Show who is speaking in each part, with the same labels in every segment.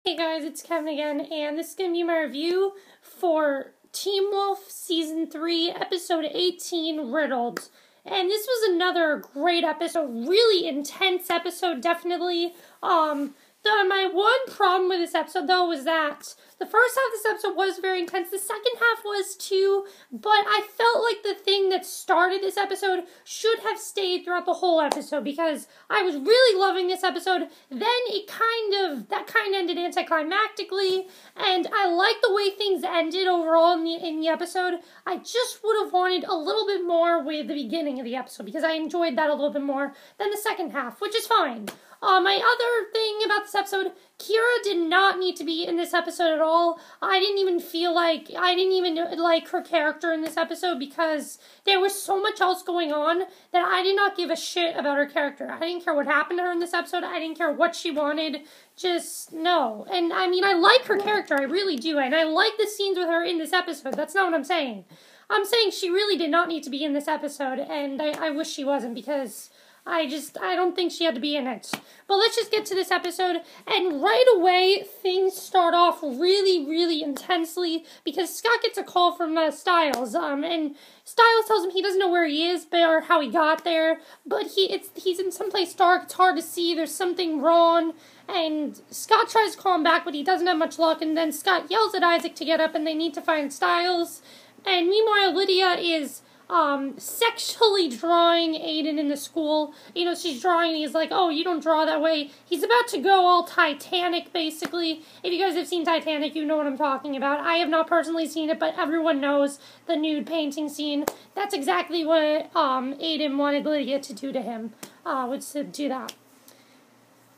Speaker 1: Hey guys, it's Kevin again, and this is going to be my review for Teen Wolf Season 3, Episode 18, Riddled. And this was another great episode, really intense episode, definitely. My one problem with this episode, though, was that the first half of this episode was very intense. The second half was too, but I felt like the thing that started this episode should have stayed throughout the whole episode because I was really loving this episode. Then that kind of ended anticlimactically, and I like the way things ended overall in the episode. I just would have wanted a little bit more with the beginning of the episode because I enjoyed that a little bit more than the second half, which is fine. My other thing about this episode, Kira did not need to be in this episode at all. I didn't even like her character in this episode because there was so much else going on that I did not give a shit about her character. I didn't care what happened to her in this episode. I didn't care what she wanted. Just, no. And, I mean, I like her character. I really do. And I like the scenes with her in this episode. That's not what I'm saying. I'm saying she really did not need to be in this episode. And I wish she wasn't because I don't think she had to be in it. But let's just get to this episode, and right away, things start off really, really intensely, because Scott gets a call from Stiles, and Stiles tells him he doesn't know where he is, or how he got there, but he's in someplace dark, it's hard to see, there's something wrong, and Scott tries to call him back, but he doesn't have much luck, and then Scott yells at Isaac to get up, and they need to find Stiles, and meanwhile, Lydia is sexually drawing Aiden in the school. You know, she's drawing and he's like, oh, you don't draw that way. He's about to go all Titanic, basically. If you guys have seen Titanic, you know what I'm talking about. I have not personally seen it, but everyone knows the nude painting scene. That's exactly what, Aiden wanted Lydia to do to him, was to do that.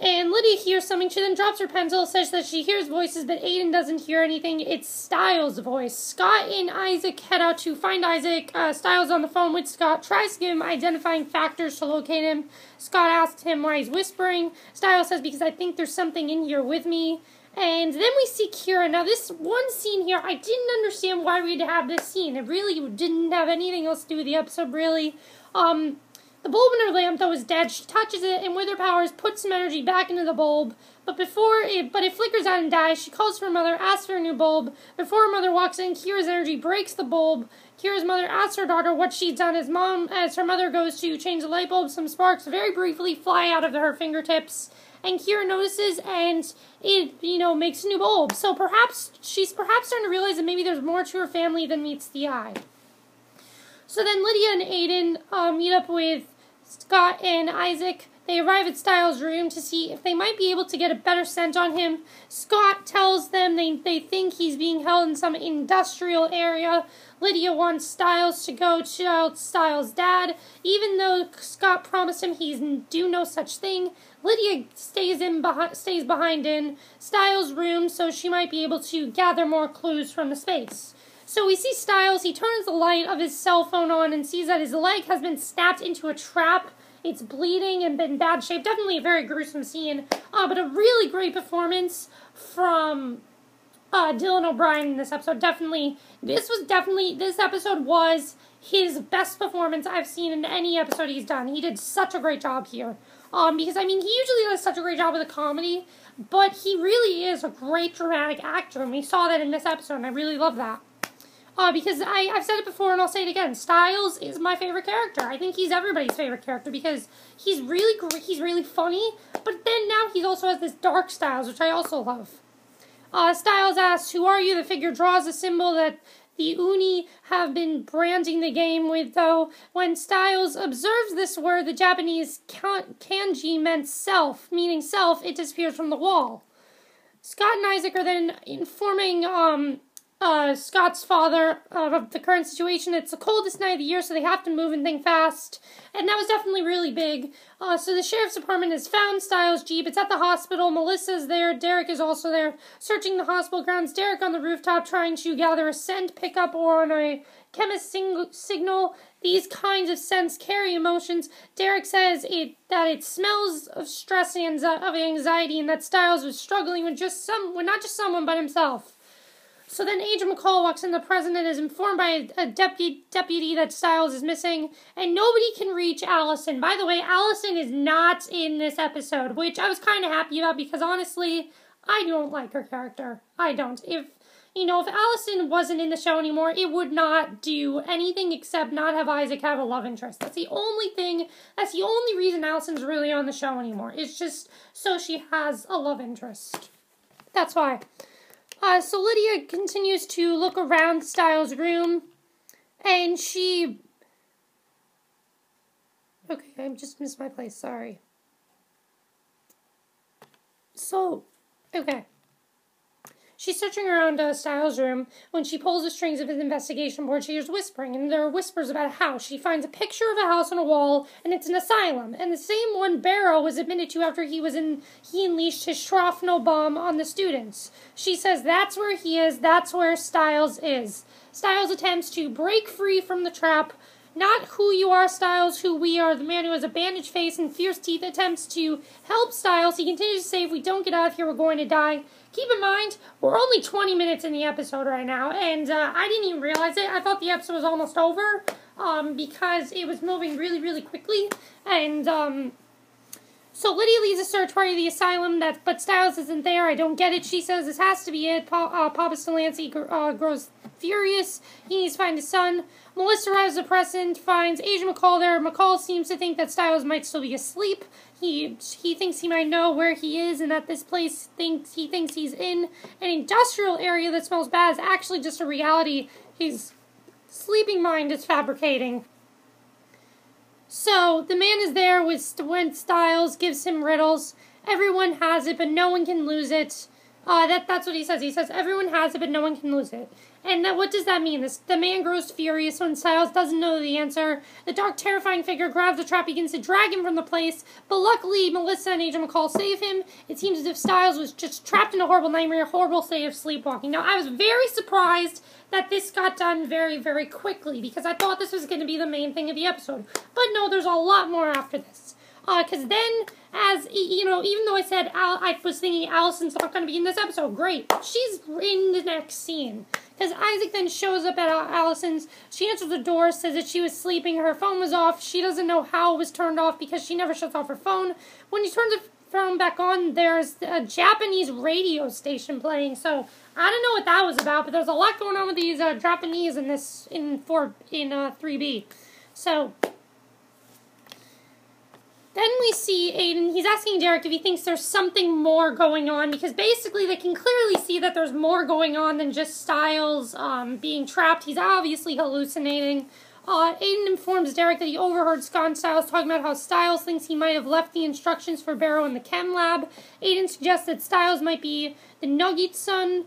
Speaker 1: And Lydia hears something. She then drops her pencil, says that she hears voices, but Aiden doesn't hear anything. It's Stiles' voice. Scott and Isaac head out to find Isaac. Stiles on the phone with Scott, tries to give him identifying factors to locate him. Scott asks him why he's whispering. Stiles says, because I think there's something in here with me. And then we see Kira. Now, this one scene here, I didn't understand why we'd have this scene. It really didn't have anything else to do with the episode, really. The bulb in her lamp, though, is dead. She touches it, and with her powers, puts some energy back into the bulb. But it flickers out and dies. She calls for her mother, asks for a new bulb. Before her mother walks in, Kira's energy breaks the bulb. Kira's mother asks her daughter what she's done as her mother goes to change the light bulb. Some sparks very briefly fly out of her fingertips. And Kira notices, and it, makes a new bulb. So she's starting to realize that maybe there's more to her family than meets the eye. So then Lydia and Aiden meet up with Scott and Isaac. They arrive at Stiles' room to see if they might be able to get a better scent on him. Scott tells them they think he's being held in some industrial area. Lydia wants Stiles to go to Stiles' dad. Even though Scott promised him he's do no such thing, Lydia stays behind in Stiles' room so she might be able to gather more clues from the space. So we see Stiles, he turns the light of his cell phone on and sees that his leg has been snapped into a trap. It's bleeding and in bad shape. Definitely a very gruesome scene, but a really great performance from Dylan O'Brien in this episode. This episode was his best performance I've seen in any episode he's done. He did such a great job here. Because, he usually does such a great job with a comedy, but he really is a great dramatic actor, and we saw that in this episode, and I really love that. Because I've said it before and I'll say it again. Stiles is my favorite character. I think he's everybody's favorite character because he's really great. He's really funny, but then now he also has this Dark Stiles, which I also love. Stiles asks, "Who are you?" The figure draws a symbol that the Uni have been branding the game with, though. When Stiles observes this word, the Japanese kanji meant self, meaning self, it disappears from the wall. Scott and Isaac are then informing, Scott's father of the current situation. It's the coldest night of the year, so they have to move and think fast. And that was definitely really big. So the sheriff's department has found Stiles' Jeep. It's at the hospital. Melissa's there. Derek is also there, searching the hospital grounds. Derek on the rooftop trying to gather a scent pickup or on a chemist signal. These kinds of scents carry emotions. Derek says that it smells of stress and of anxiety, and that Stiles was struggling with not just someone, but himself. So then Agent McCall walks in. The president is informed by a deputy that Stiles is missing, and nobody can reach Allison. By the way, Allison is not in this episode, which I was kind of happy about because honestly, I don't like her character. I don't. If Allison wasn't in the show anymore, it would not do anything except not have Isaac have a love interest. That's the only reason Allison's really on the show anymore. It's just so she has a love interest. That's why. So Lydia continues to look around Stiles' room, and she... Okay, I just missed my place, sorry. So, okay. She's searching around Stiles' room. When she pulls the strings of his investigation board, she hears whispering, and there are whispers about a house. She finds a picture of a house on a wall, and it's an asylum, and the same one Barrow was admitted to after he unleashed his shrapnel bomb on the students. She says that's where he is, that's where Stiles is. Stiles attempts to break free from the trap. Not who you are, Stiles, who we are. The man who has a bandaged face and fierce teeth attempts to help Stiles. He continues to say, if we don't get out of here, we're going to die. Keep in mind, we're only 20 minutes in the episode right now, and I didn't even realize it. I thought the episode was almost over, because it was moving really, really quickly, and, so Lydia leads a search party to the asylum, but Stiles isn't there. I don't get it. She says this has to be it. Papa Delancey grows furious. He needs to find his son. Melissa arrives at the present, finds Agent McCall there. McCall seems to think that Stiles might still be asleep. He thinks he might know where he is, and that this place he thinks he's in an industrial area that smells bad is actually just a reality his sleeping mind is fabricating. So, the man is there when Stiles gives him riddles. Everyone has it, but no one can lose it. That's what he says. He says, everyone has it, but no one can lose it. And what does that mean? The man grows furious when Stiles doesn't know the answer. The dark, terrifying figure grabs the trap, begins to drag him from the place, but luckily, Melissa and Agent McCall save him. It seems as if Stiles was just trapped in a horrible nightmare, a horrible state of sleepwalking. Now, I was very surprised that this got done very, very quickly, because I thought this was going to be the main thing of the episode. But no, there's a lot more after this. Because then, even though I said I was thinking Allison's not going to be in this episode, great. She's in the next scene. Because Isaac then shows up at Allison's. She answers the door, says that she was sleeping, her phone was off. She doesn't know how it was turned off because she never shuts off her phone. When she turns the phone back on, there's a Japanese radio station playing. So I don't know what that was about, but there's a lot going on with these Japanese in 3B. So then we see Aiden, he's asking Derek if he thinks there's something more going on, because basically they can clearly see that there's more going on than just Stiles being trapped. He's obviously hallucinating. Aiden informs Derek that he overheard Scott and Stiles talking about how Stiles thinks he might have left the instructions for Barrow in the chem lab. Aiden suggests that Stiles might be the Nagitsun,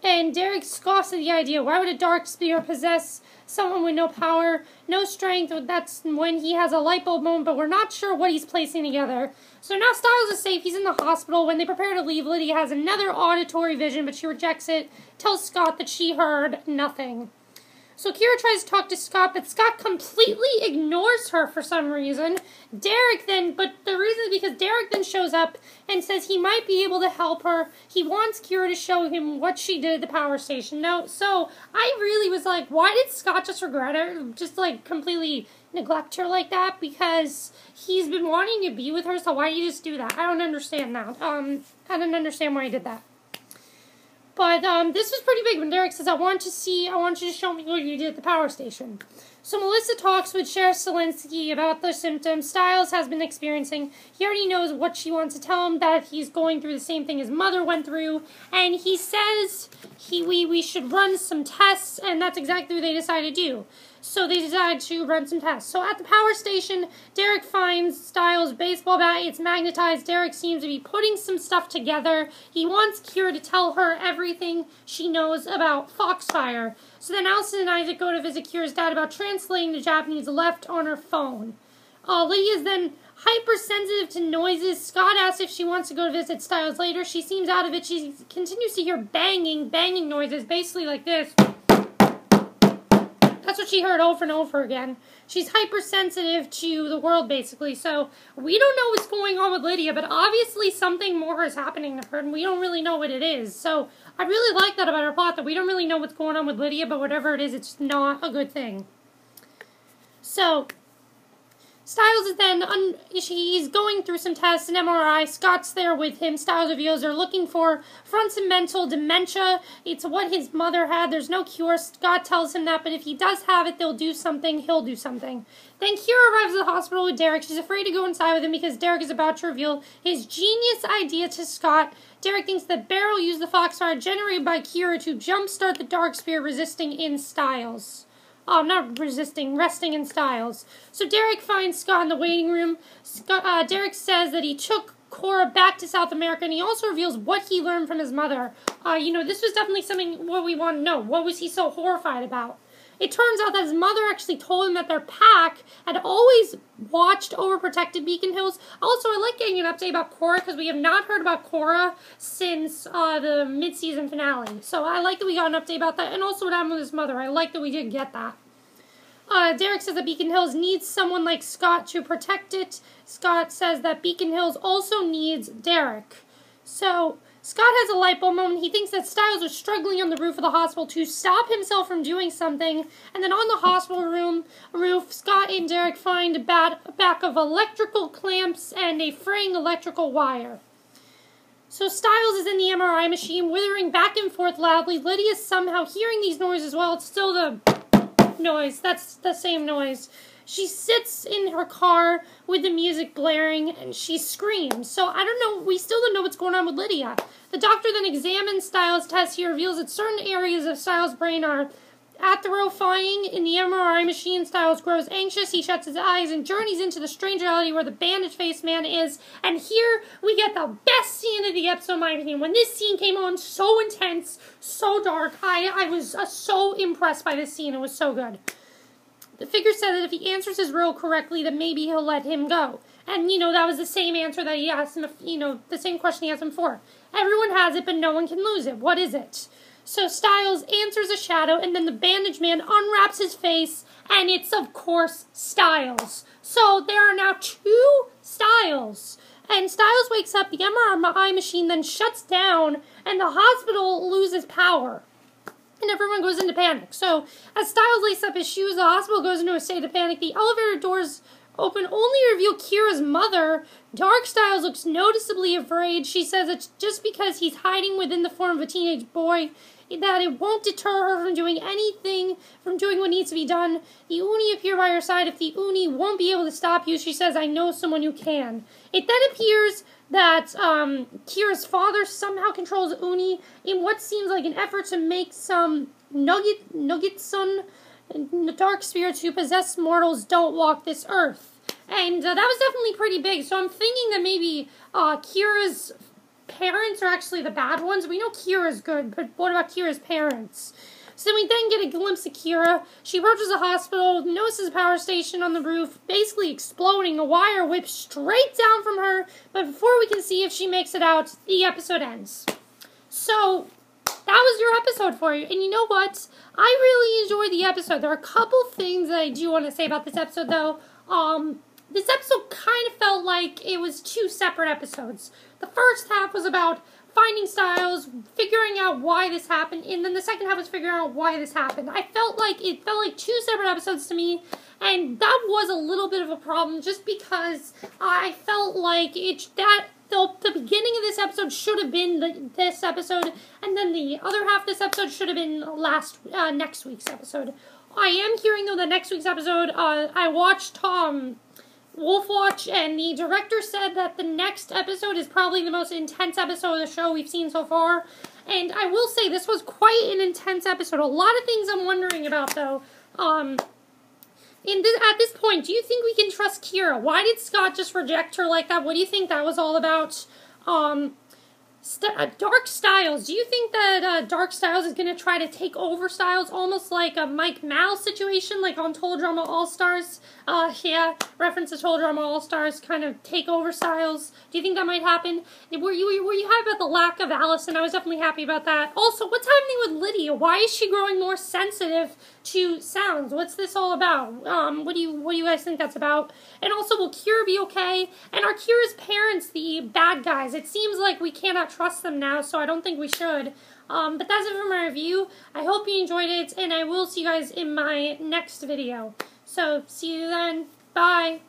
Speaker 1: and Derek scoffs at the idea. Why would a dark spirit possess someone with no power, no strength? That's when he has a light bulb moment, but we're not sure what he's placing together. So now Stiles is safe. He's in the hospital. When they prepare to leave, Lydia has another auditory vision, but she rejects it, tells Scott that she heard nothing. So Kira tries to talk to Scott, but Scott completely ignores her for some reason. But the reason is because Derek then shows up and says he might be able to help her. He wants Kira to show him what she did at the power station. So I really was like, why did Scott just regret her? Just completely neglect her like that? Because he's been wanting to be with her, so why did you just do that? I don't understand that. I don't understand why he did that. But this was pretty big when Derek says, I want you to show me what you did at the power station. So Melissa talks with Sheriff Zelinsky about the symptoms Stiles has been experiencing. He already knows what she wants to tell him, that he's going through the same thing his mother went through. And he says we should run some tests, and that's exactly what they decide to do. So they decide to run some tests. So at the power station, Derek finds Stiles' baseball bat. It's magnetized. Derek seems to be putting some stuff together. He wants Kira to tell her everything she knows about Foxfire. So then Allison and Isaac go to visit Kira's dad about translating the Japanese left on her phone. Lydia's then hypersensitive to noises. Scott asks if she wants to go to visit Stiles later. She seems out of it. She continues to hear banging noises, basically like this. That's what she heard over and over again. She's hypersensitive to the world, basically. So we don't know what's going on with Lydia, but obviously something more is happening to her, and we don't really know what it is. So I really like that about her plot, that we don't really know what's going on with Lydia, but whatever it is, it's not a good thing. So Styles is then, he's going through some tests, an MRI. Scott's there with him. Styles reveals they're looking for frontomental dementia. It's what his mother had. There's no cure. Scott tells him that, but if he does have it, they'll do something. He'll do something. Then Kira arrives at the hospital with Derek. She's afraid to go inside with him because Derek is about to reveal his genius idea to Scott. Derek thinks that Beryl used the foxfire generated by Kira to jumpstart the dark spirit resting in Styles. Resting in Styles. So Derek finds Scott in the waiting room. Derek says that he took Cora back to South America, and he also reveals what he learned from his mother. This was definitely something what we want to know. What was he so horrified about? It turns out that his mother actually told him that their pack had always watched over protected Beacon Hills. Also, I like getting an update about Cora because we have not heard about Cora since the mid-season finale. So I like that we got an update about that, and also what happened with his mother. I like that we did get that. Derek says that Beacon Hills needs someone like Scott to protect it. Scott says that Beacon Hills also needs Derek. So Scott has a light bulb moment. He thinks that Styles was struggling on the roof of the hospital to stop himself from doing something. And then on the hospital roof, Scott and Derek find a back of electrical clamps and a fraying electrical wire. So Styles is in the MRI machine, withering back and forth loudly. Lydia is somehow hearing these noises as well. It's still the noise. That's the same noise. She sits in her car with the music blaring, and she screams. So, I don't know, we still don't know what's going on with Lydia. The doctor then examines Styles' test. He reveals that certain areas of Styles' brain are atrophying. In the MRI machine, Styles grows anxious. He shuts his eyes and journeys into the strange reality where the bandage-faced man is. And here we get the best scene of the episode, in my opinion. When this scene came on, so intense, so dark, I was so impressed by this scene. It was so good. The figure said that if he answers his riddle correctly, then maybe he'll let him go. And, that was the same answer that he asked him, the same question he asked him before. Everyone has it, but no one can lose it. What is it? So Styles answers a shadow, and then the bandage man unwraps his face, and it's, of course, Styles. So there are now 2 Styles. And Styles wakes up, the MRI machine then shuts down, and the hospital loses power. And everyone goes into panic. So, as Styles laces up his shoes, the hospital goes into a state of panic. The elevator doors open only to reveal Kira's mother. Dark Stiles looks noticeably afraid. She says it's just because he's hiding within the form of a teenage boy that it won't deter her from doing anything, from doing what needs to be done. The Uni appear by her side. If the Uni won't be able to stop you, she says, I know someone who can. It then appears that Kira's father somehow controls Uni in what seems like an effort to make some Nuggetson dark spirits who possess mortals don't walk this earth. And that was definitely pretty big, so I'm thinking that maybe Kira's parents are actually the bad ones. We know Kira's good, but what about Kira's parents? So we then get a glimpse of Kira. She approaches the hospital, notices a power station on the roof, basically exploding. A wire whips straight down from her, but before we can see if she makes it out, the episode ends. So, that was your episode for you. And you know what? I really enjoyed the episode. There are a couple things that I do want to say about this episode, though. This episode kind of felt like it was 2 separate episodes. The first half was about finding Styles, figuring out why this happened, and then the second half was figuring out why this happened. It felt like 2 separate episodes to me, and that was a little bit of a problem, just because I felt like the beginning of this episode should have been this episode, and then the other half of this episode should have been next week's episode. I am hearing, though, that next week's episode, I watched Wolf Watch, and the director said that the next episode is probably the most intense episode of the show we've seen so far. And I will say, this was quite an intense episode. A lot of things I'm wondering about, though. At this point, do you think we can trust Kira? Why did Scott just reject her like that? What do you think that was all about? Dark Stiles. Do you think that Dark Stiles is going to try to take over Stiles, almost like a Mike Mal situation, like on Total Drama All-Stars? Reference to Total Drama All-Stars, kind of take over Stiles. Do you think that might happen? Were you happy about the lack of Allison? I was definitely happy about that. Also, what's happening with Lydia? Why is she growing more sensitive to sounds? What's this all about? What do you guys think that's about? And also, will Kira be okay? And are Kira's parents the bad guys? It seems like we cannot trust them now, so I don't think we should. But that's it for my review. I hope you enjoyed it, and I will see you guys in my next video. So, see you then. Bye.